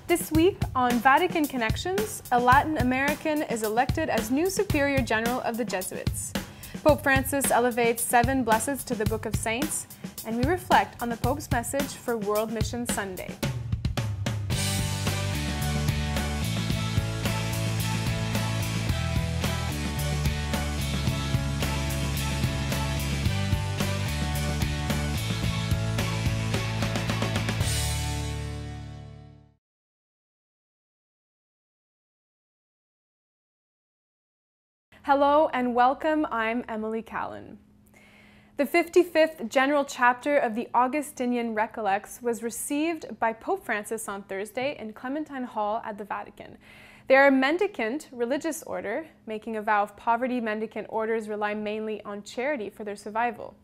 This week on Vatican Connections, a Latin American is elected as new Superior General of the Jesuits. Pope Francis elevates 7 blesseds to the Book of Saints, and we reflect on the Pope's message for World Mission Sunday. Hello and welcome, I'm Emily Callan. The 55th General Chapter of the Augustinian Recollects was received by Pope Francis on Thursday in Clementine Hall at the Vatican. They are a mendicant religious order. Making a vow of poverty, mendicant orders rely mainly on charity for their survival.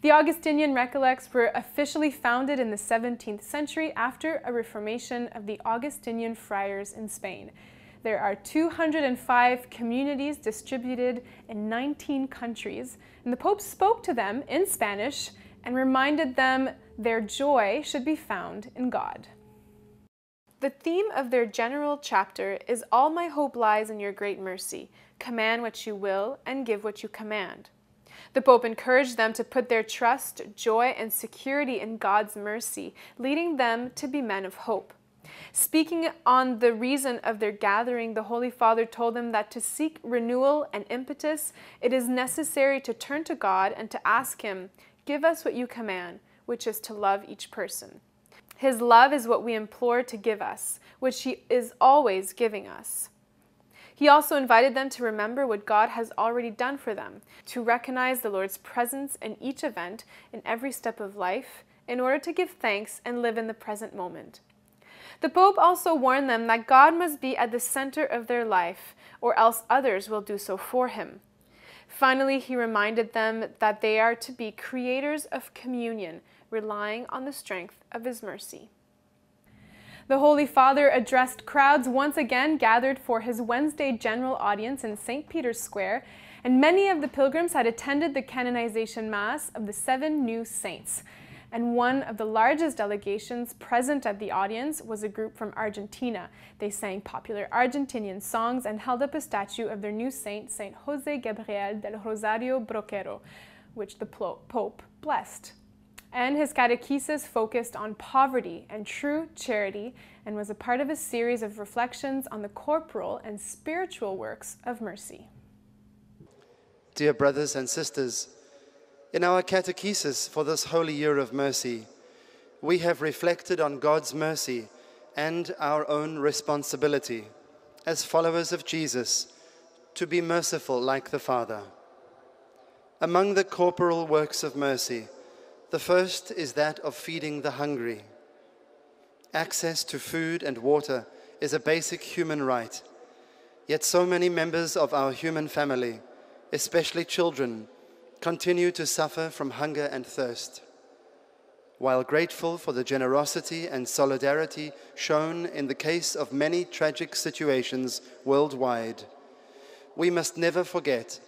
The Augustinian Recollects were officially founded in the 17th century after a reformation of the Augustinian friars in Spain. There are 205 communities distributed in 19 countries, and the Pope spoke to them in Spanish and reminded them their joy should be found in God. The theme of their general chapter is "All my hope lies in your great mercy. Command what you will and give what you command." The Pope encouraged them to put their trust, joy, and security in God's mercy, leading them to be men of hope. Speaking on the reason of their gathering, the Holy Father told them that to seek renewal and impetus, it is necessary to turn to God and to ask Him, "Give us what you command," which is to love each person. His love is what we implore to give us, which He is always giving us. He also invited them to remember what God has already done for them, to recognize the Lord's presence in each event, in every step of life, in order to give thanks and live in the present moment. The Pope also warned them that God must be at the center of their life, or else others will do so for Him. Finally, he reminded them that they are to be creators of communion, relying on the strength of His mercy. The Holy Father addressed crowds once again gathered for his Wednesday general audience in St. Peter's Square, and many of the pilgrims had attended the canonization Mass of the 7 new saints. And one of the largest delegations present at the audience was a group from Argentina. They sang popular Argentinian songs and held up a statue of their new saint, Saint José Gabriel del Rosario Broquero, which the Pope blessed. And his catechesis focused on poverty and true charity and was a part of a series of reflections on the corporal and spiritual works of mercy. Dear brothers and sisters, in our catechesis for this Holy Year of Mercy, we have reflected on God's mercy and our own responsibility as followers of Jesus to be merciful like the Father. Among the corporal works of mercy, the first is that of feeding the hungry. Access to food and water is a basic human right, yet so many members of our human family, especially children, continue to suffer from hunger and thirst. While grateful for the generosity and solidarity shown in the case of many tragic situations worldwide, we must never forget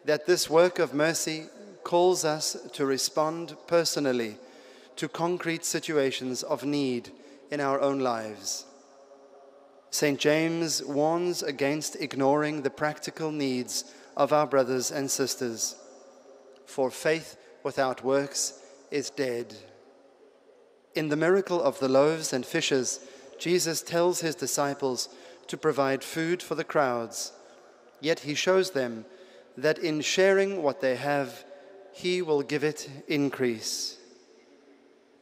that this work of mercy calls us to respond personally to concrete situations of need in our own lives. St. James warns against ignoring the practical needs of our brothers and sisters. For faith without works is dead. In the miracle of the loaves and fishes, Jesus tells His disciples to provide food for the crowds, yet He shows them that in sharing what they have, He will give it increase.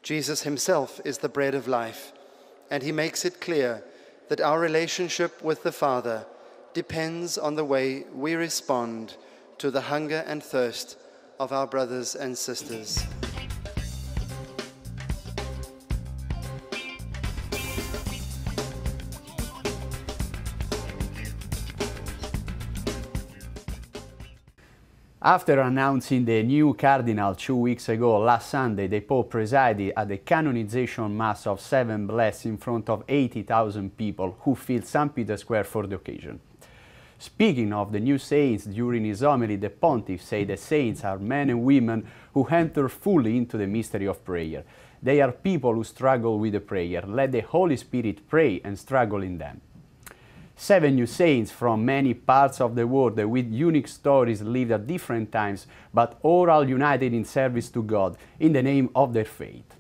Jesus Himself is the bread of life, and He makes it clear that our relationship with the Father depends on the way we respond to the hunger and thirst of our brothers and sisters. After announcing the new Cardinal 2 weeks ago, last Sunday, the Pope presided at the canonization Mass of 7 blessed in front of 80,000 people who filled St. Peter's Square for the occasion. Speaking of the new saints, during his homily, the Pontiff said that saints are men and women who enter fully into the mystery of prayer. They are people who struggle with the prayer. Let the Holy Spirit pray and struggle in them. 7 new saints from many parts of the world with unique stories lived at different times, but all are united in service to God in the name of their faith.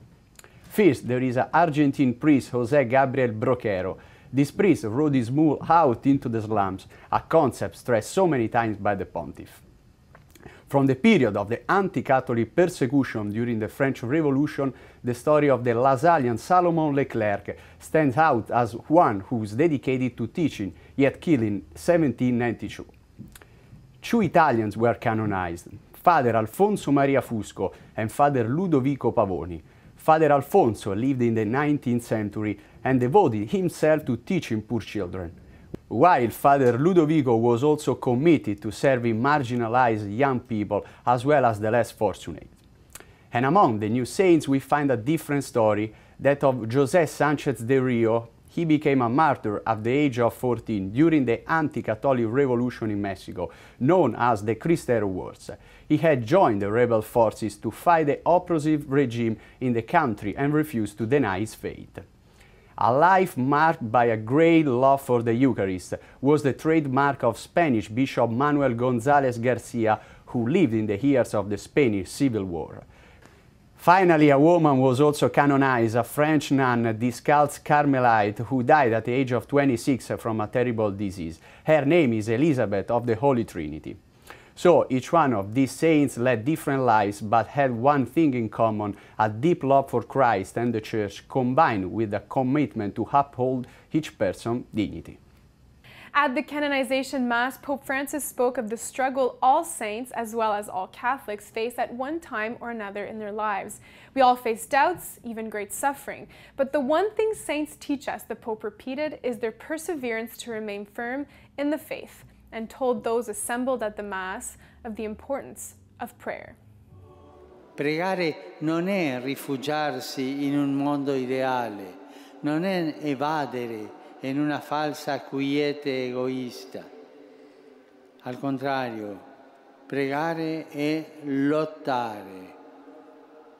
First, there is an Argentine priest, José Gabriel Broquero. This priest rode his mule out into the slums, a concept stressed so many times by the pontiff. From the period of the anti-Catholic persecution during the French Revolution, the story of the Lasallian Salomon Leclerc stands out as one who was dedicated to teaching, yet killed in 1792. 2 Italians were canonized, Father Alfonso Maria Fusco and Father Ludovico Pavoni. Father Alfonso lived in the 19th century and devoted himself to teaching poor children, while Father Ludovico was also committed to serving marginalized young people as well as the less fortunate. And among the new saints we find a different story, that of José Sánchez de Rio. He became a martyr at the age of 14 during the anti-Catholic revolution in Mexico, known as the Cristero Wars. He had joined the rebel forces to fight the oppressive regime in the country and refused to deny his faith. A life marked by a great love for the Eucharist was the trademark of Spanish Bishop Manuel Gonzales Garcia, who lived in the years of the Spanish Civil War. Finally, a woman was also canonized, a French nun, a Discalced Carmelite, who died at the age of 26 from a terrible disease. Her name is Elizabeth of the Holy Trinity. So each one of these saints led different lives, but had one thing in common: a deep love for Christ and the Church, combined with a commitment to uphold each person's dignity. At the canonization Mass, Pope Francis spoke of the struggle all saints, as well as all Catholics, face at one time or another in their lives. We all face doubts, even great suffering. But the one thing saints teach us, the Pope repeated, is their perseverance to remain firm in the faith, and told those assembled at the Mass of the importance of prayer. Pregare non è rifugiarsi in un mondo ideale, non è evadere in una falsa quiete egoista. Al contrario, pregare è lottare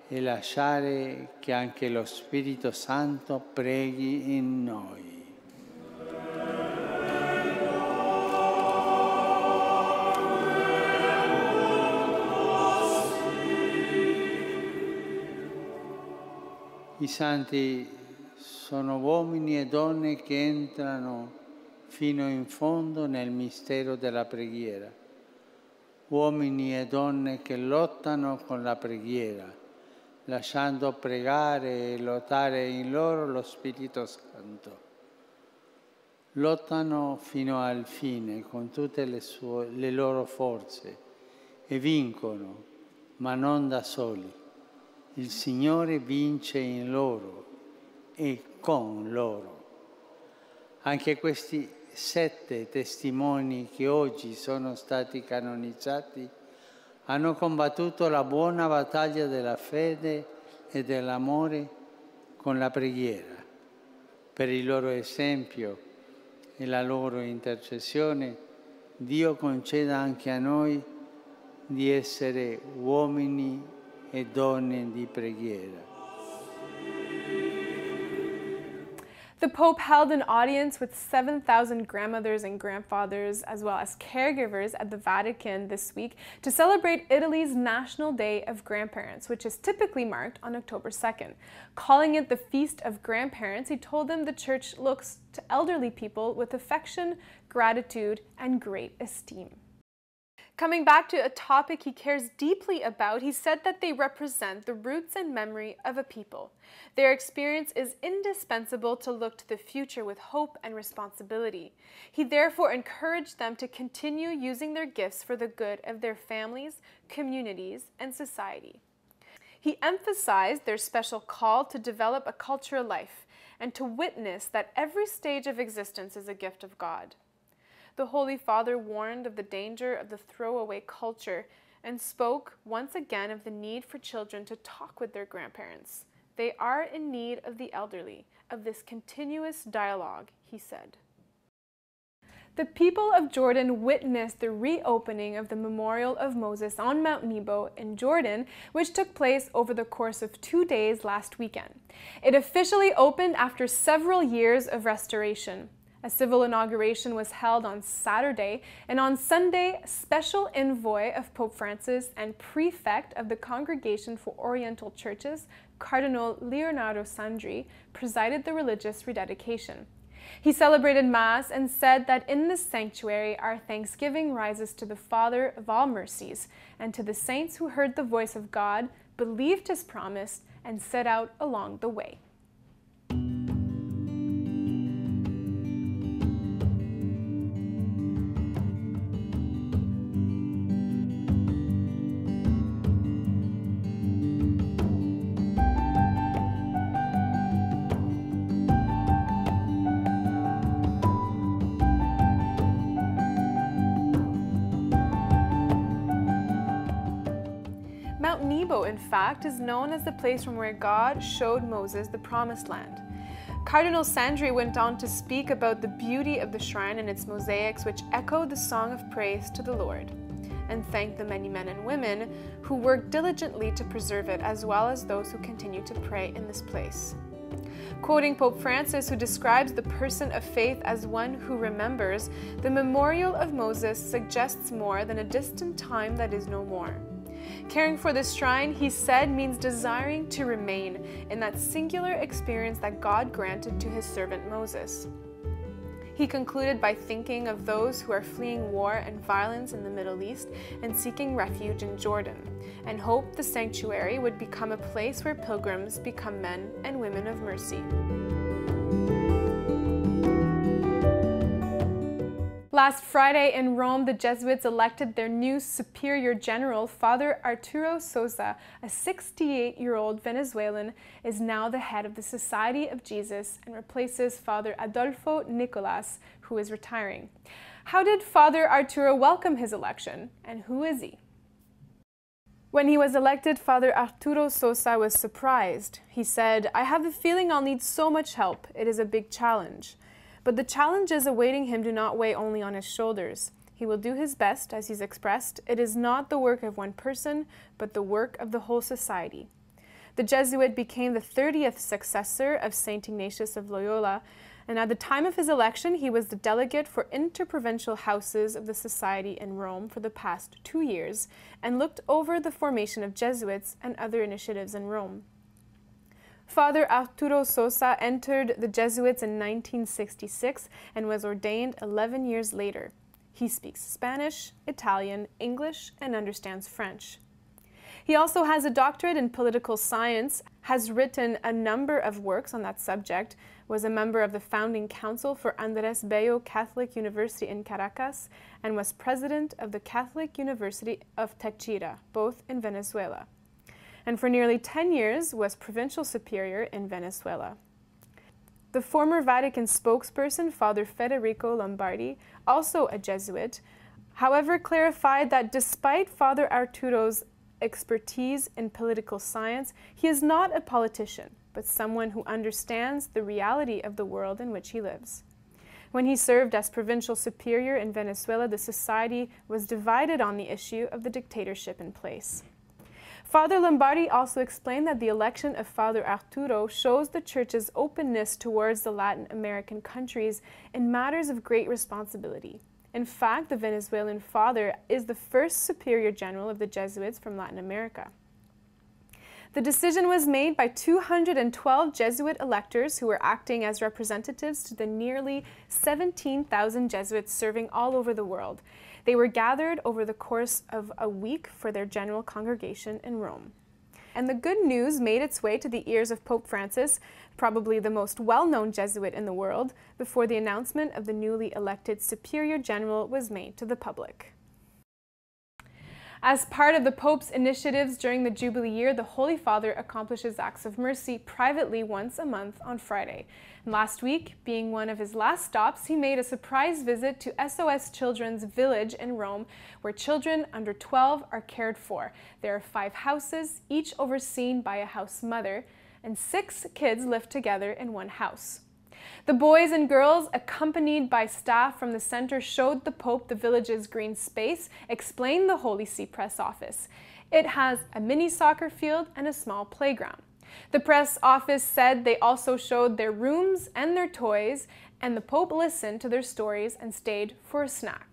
e lasciare che anche lo Spirito Santo preghi in noi. I santi sono uomini e donne che entrano fino in fondo nel mistero della preghiera, uomini e donne che lottano con la preghiera, lasciando pregare e lottare in loro lo Spirito Santo. Lottano fino al fine con tutte le loro forze e vincono, ma non da soli. Il Signore vince in loro e con loro. Anche questi 7 testimoni che oggi sono stati canonizzati hanno combattuto la buona battaglia della fede e dell'amore con la preghiera. Per il loro esempio e la loro intercessione, Dio conceda anche a noi di essere uomini e donne di preghiera. The Pope held an audience with 7,000 grandmothers and grandfathers, as well as caregivers at the Vatican this week to celebrate Italy's National Day of Grandparents, which is typically marked on October 2nd. Calling it the Feast of Grandparents, he told them the Church looks to elderly people with affection, gratitude, and great esteem. Coming back to a topic he cares deeply about, he said that they represent the roots and memory of a people. Their experience is indispensable to look to the future with hope and responsibility. He therefore encouraged them to continue using their gifts for the good of their families, communities, and society. He emphasized their special call to develop a cultural life and to witness that every stage of existence is a gift of God. The Holy Father warned of the danger of the throwaway culture and spoke once again of the need for children to talk with their grandparents. They are in need of the elderly, of this continuous dialogue, he said. The people of Jordan witnessed the reopening of the memorial of Moses on Mount Nebo in Jordan, which took place over the course of 2 days last weekend. It officially opened after several years of restoration. A civil inauguration was held on Saturday, and on Sunday, special envoy of Pope Francis and prefect of the Congregation for Oriental Churches, Cardinal Leonardo Sandri, presided the religious rededication. He celebrated Mass and said that in this sanctuary our thanksgiving rises to the Father of all mercies and to the saints who heard the voice of God, believed his promise, and set out along the way. Mount Nebo, in fact, is known as the place from where God showed Moses the Promised Land. Cardinal Sandri went on to speak about the beauty of the shrine and its mosaics, which echoed the song of praise to the Lord, and thanked the many men and women who worked diligently to preserve it, as well as those who continue to pray in this place. Quoting Pope Francis, who describes the person of faith as one who remembers, the memorial of Moses suggests more than a distant time that is no more. Caring for this shrine, he said, means desiring to remain in that singular experience that God granted to his servant Moses. He concluded by thinking of those who are fleeing war and violence in the Middle East and seeking refuge in Jordan, and hoped the sanctuary would become a place where pilgrims become men and women of mercy. Last Friday in Rome, the Jesuits elected their new superior general. Father Arturo Sosa, a 68-year-old Venezuelan, is now the head of the Society of Jesus and replaces Father Adolfo Nicolas, who is retiring. How did Father Arturo welcome his election, and who is he? When he was elected, Father Arturo Sosa was surprised. He said, "I have the feeling I'll need so much help. It is a big challenge. But the challenges awaiting him do not weigh only on his shoulders. He will do his best, as he's expressed. It is not the work of one person, but the work of the whole society." The Jesuit became the 30th successor of St. Ignatius of Loyola, and at the time of his election, he was the delegate for interprovincial houses of the Society in Rome for the past 2 years, and looked over the formation of Jesuits and other initiatives in Rome. Father Arturo Sosa entered the Jesuits in 1966 and was ordained 11 years later. He speaks Spanish, Italian, English, and understands French. He also has a doctorate in political science, has written a number of works on that subject, was a member of the founding council for Andrés Bello Catholic University in Caracas, and was president of the Catholic University of Táchira, both in Venezuela, and for nearly 10 years was provincial superior in Venezuela. The former Vatican spokesperson, Father Federico Lombardi, also a Jesuit, however, clarified that despite Father Arturo's expertise in political science, he is not a politician, but someone who understands the reality of the world in which he lives. When he served as provincial superior in Venezuela, the society was divided on the issue of the dictatorship in place. Father Lombardi also explained that the election of Father Arturo shows the Church's openness towards the Latin American countries in matters of great responsibility. In fact, the Venezuelan Father is the first superior general of the Jesuits from Latin America. The decision was made by 212 Jesuit electors who were acting as representatives to the nearly 17,000 Jesuits serving all over the world. They were gathered over the course of a week for their general congregation in Rome. And the good news made its way to the ears of Pope Francis, probably the most well-known Jesuit in the world, before the announcement of the newly elected Superior General was made to the public. As part of the Pope's initiatives during the Jubilee year, the Holy Father accomplishes acts of mercy privately once a month on Friday. And last week, being one of his last stops, he made a surprise visit to SOS Children's Village in Rome, where children under 12 are cared for. There are 5 houses, each overseen by a house mother, and 6 kids live together in one house. The boys and girls, accompanied by staff from the center, showed the Pope the village's green space, explained the Holy See press office. It has a mini soccer field and a small playground. The press office said they also showed their rooms and their toys, and the Pope listened to their stories and stayed for a snack.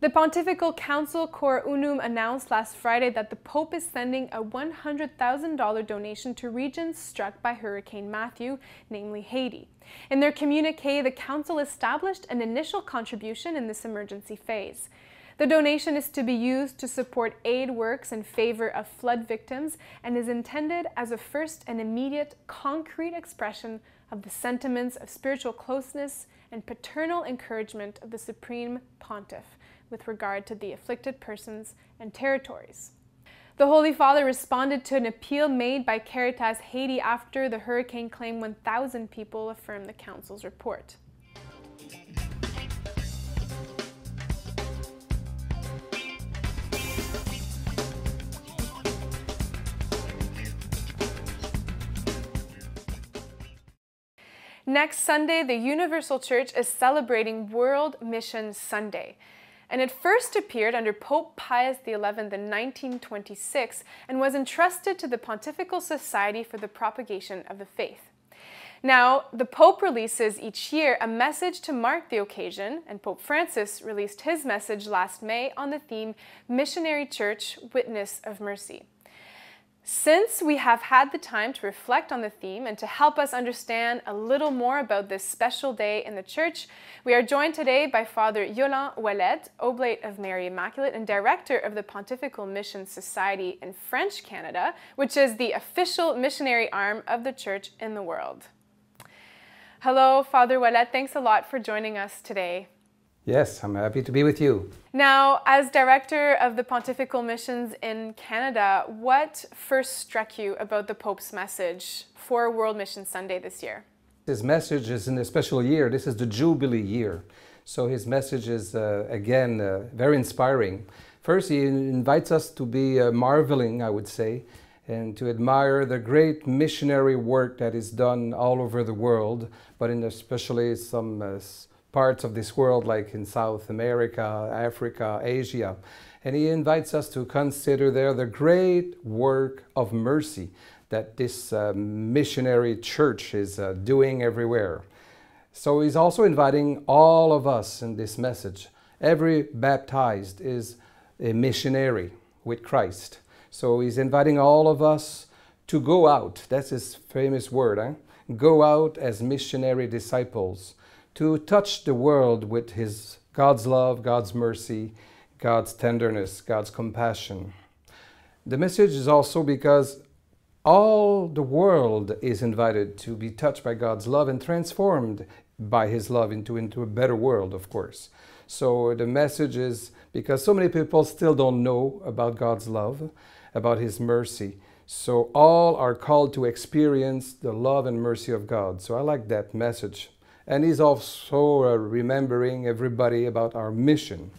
The Pontifical Council Cor Unum announced last Friday that the Pope is sending a $100,000 donation to regions struck by Hurricane Matthew, namely Haiti. In their communique, the Council established an initial contribution in this emergency phase. The donation is to be used to support aid works in favor of flood victims and is intended as a first and immediate concrete expression of the sentiments of spiritual closeness and paternal encouragement of the Supreme Pontiff with regard to the afflicted persons and territories. The Holy Father responded to an appeal made by Caritas Haiti after the hurricane claimed 1,000 people, affirmed the Council's report. Next Sunday, the Universal Church is celebrating World Mission Sunday. And it first appeared under Pope Pius XI in 1926 and was entrusted to the Pontifical Society for the Propagation of the Faith. Now, the Pope releases each year a message to mark the occasion, and Pope Francis released his message last May on the theme Missionary Church, Witness of Mercy. Since we have had the time to reflect on the theme and to help us understand a little more about this special day in the Church, we are joined today by Father Yolande Ouellet, Oblate of Mary Immaculate and Director of the Pontifical Mission Society in French Canada, which is the official missionary arm of the Church in the world. Hello, Father Ouellet. Thanks a lot for joining us today. Yes, I'm happy to be with you. Now, as Director of the Pontifical Missions in Canada, what first struck you about the Pope's message for World Mission Sunday this year? His message is in a special year. This is the Jubilee year. So his message is, again, very inspiring. First, he invites us to be marveling, I would say, and to admire the great missionary work that is done all over the world, but in especially some parts of this world, like in South America, Africa, Asia. And he invites us to consider there the great work of mercy that this missionary church is doing everywhere. So he's also inviting all of us in this message. Every baptized is a missionary with Christ. So he's inviting all of us to go out. That's his famous word, eh? Go out as missionary disciples, to touch the world with his God's love, God's mercy, God's tenderness, God's compassion. The message is also because all the world is invited to be touched by God's love and transformed by his love into a better world, of course. So the message is because so many people still don't know about God's love, about his mercy. So all are called to experience the love and mercy of God. So I like that message. And he's also remembering everybody about our mission,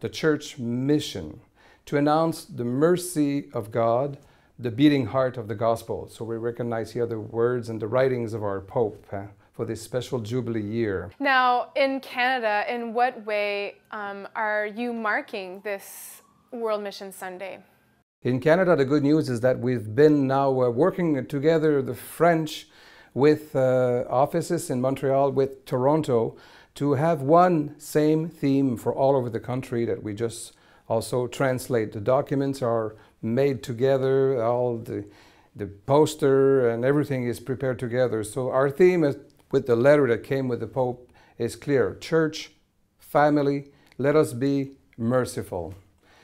the church mission, to announce the mercy of God, the beating heart of the gospel. So we recognize here the words and the writings of our Pope for this special Jubilee year. Now, in Canada, in what way are you marking this World Mission Sunday? In Canada, the good news is that we've been now working together, the French, with offices in Montreal, with Toronto, to have one same theme for all over the country that we just also translate. The documents are made together, all the poster and everything is prepared together. So our theme is, with the letter that came with the Pope, is clear. Church, family, let us be merciful.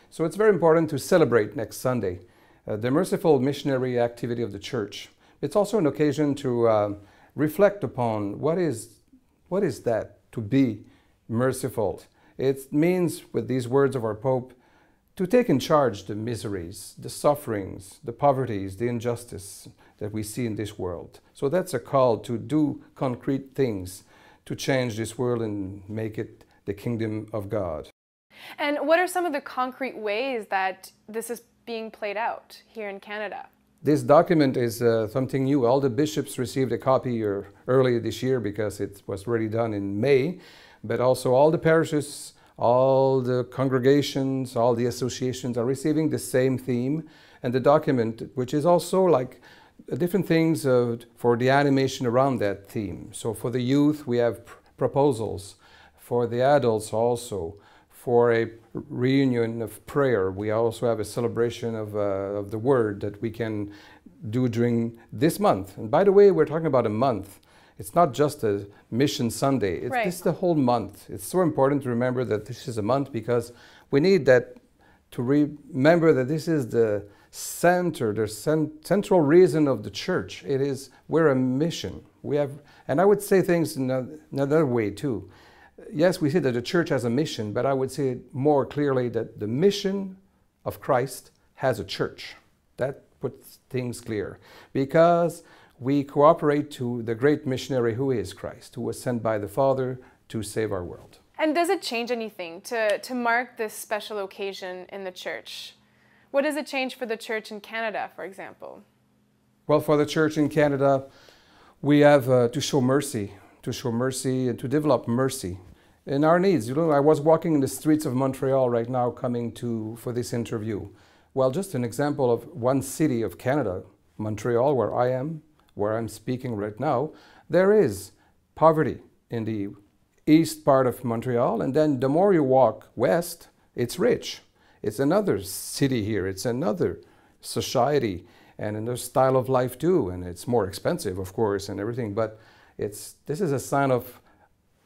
So it's very important to celebrate next Sunday the merciful missionary activity of the Church. It's also an occasion to reflect upon what is that, to be merciful. It means, with these words of our Pope, to take in charge the miseries, the sufferings, the poverties, the injustice that we see in this world. So that's a call to do concrete things to change this world and make it the kingdom of God. And what are some of the concrete ways that this is being played out here in Canada? This document is something new. All the bishops received a copy earlier this year because it was already done in May, but also all the parishes, all the congregations, all the associations are receiving the same theme. And the document, which is also like different things for the animation around that theme. So for the youth, we have proposals. For the adults also. For a reunion of prayer, we also have a celebration of the Word that we can do during this month. And by the way, we're talking about a month. It's not just a Mission Sunday. It's This is the whole month. It's so important to remember that this is a month because we need that to remember that this is the center, the central reason of the Church. It is, we're a mission. We have, and I would say things in another way too. Yes, we say that the Church has a mission, but I would say more clearly that the mission of Christ has a church. That puts things clear. Because we cooperate to the great missionary who is Christ, who was sent by the Father to save our world. And does it change anything to mark this special occasion in the Church? What does it change for the Church in Canada, for example? Well, for the Church in Canada, we have to show mercy and to develop mercy in our needs. You know, I was walking in the streets of Montreal right now coming for this interview. Well, just an example of one city of Canada, Montreal, where I am, where I'm speaking right now, there is poverty in the east part of Montreal, and then the more you walk west, it's rich. It's another city here, it's another society, and another style of life too, and it's more expensive, of course, and everything, but this is a sign of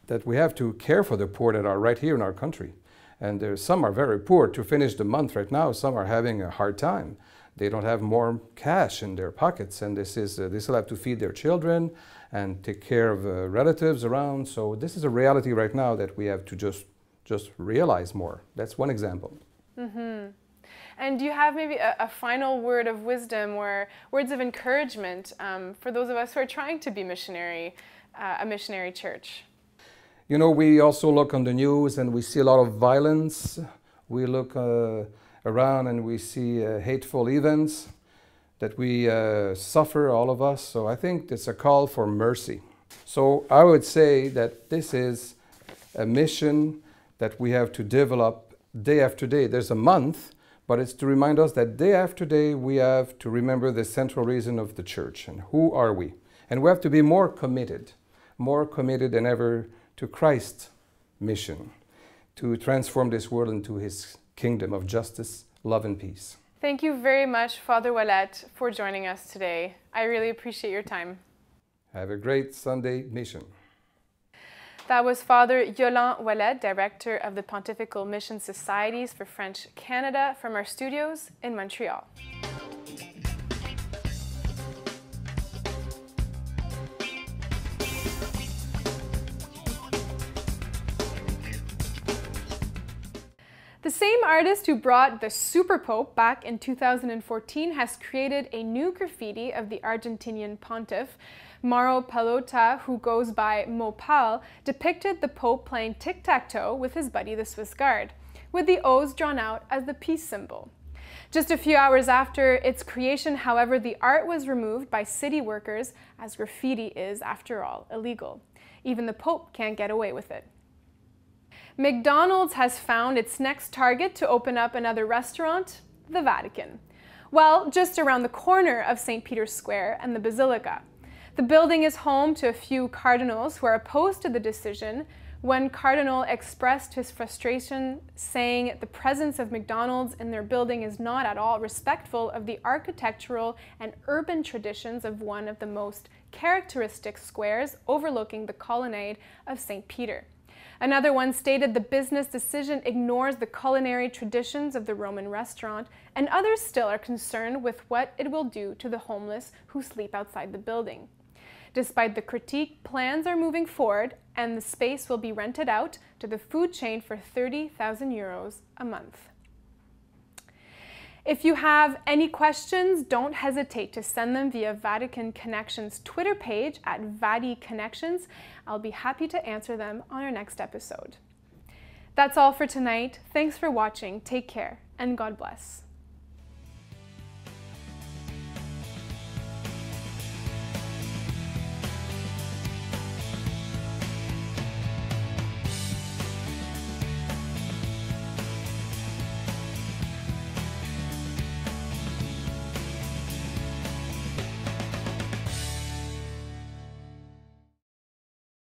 that we have to care for the poor that are right here in our country. And some are very poor to finish the month right now, some are having a hard time. They don't have more cash in their pockets, and they still have to feed their children and take care of relatives around. So this is a reality right now that we have to just realize more. That's one example. Mm-hmm. And do you have maybe a final word of wisdom or words of encouragement for those of us who are trying to be a missionary church? You know, we also look on the news and we see a lot of violence. We look around and we see hateful events that we suffer, all of us. So I think it's a call for mercy. So I would say that this is a mission that we have to develop day after day. There's a month, but it's to remind us that day after day we have to remember the central reason of the Church and who are we. And we have to be more committed than ever to Christ's mission, to transform this world into His kingdom of justice, love, and peace. Thank you very much, Father Ouellet, for joining us today. I really appreciate your time. Have a great Sunday mission. That was Father Yolande Ouellet, Director of the Pontifical Mission Societies for French Canada, from our studios in Montreal. The same artist who brought the Super Pope back in 2014 has created a new graffiti of the Argentinian pontiff. Mauro Pallotta, who goes by Mopal, depicted the Pope playing tic-tac-toe with his buddy the Swiss Guard, with the O's drawn out as the peace symbol. Just a few hours after its creation, however, the art was removed by city workers, as graffiti is, after all, illegal. Even the Pope can't get away with it. McDonald's has found its next target to open up another restaurant, the Vatican. Well, just around the corner of St. Peter's Square and the Basilica. The building is home to a few cardinals who are opposed to the decision. One cardinal expressed his frustration, saying the presence of McDonald's in their building is not at all respectful of the architectural and urban traditions of one of the most characteristic squares overlooking the colonnade of St. Peter. Another one stated the business decision ignores the culinary traditions of the Roman restaurant, and others still are concerned with what it will do to the homeless who sleep outside the building. Despite the critique, plans are moving forward, and the space will be rented out to the food chain for €30,000 a month. If you have any questions, don't hesitate to send them via Vatican Connections Twitter page at Vatican Connections. I'll be happy to answer them on our next episode. That's all for tonight. Thanks for watching. Take care, and God bless.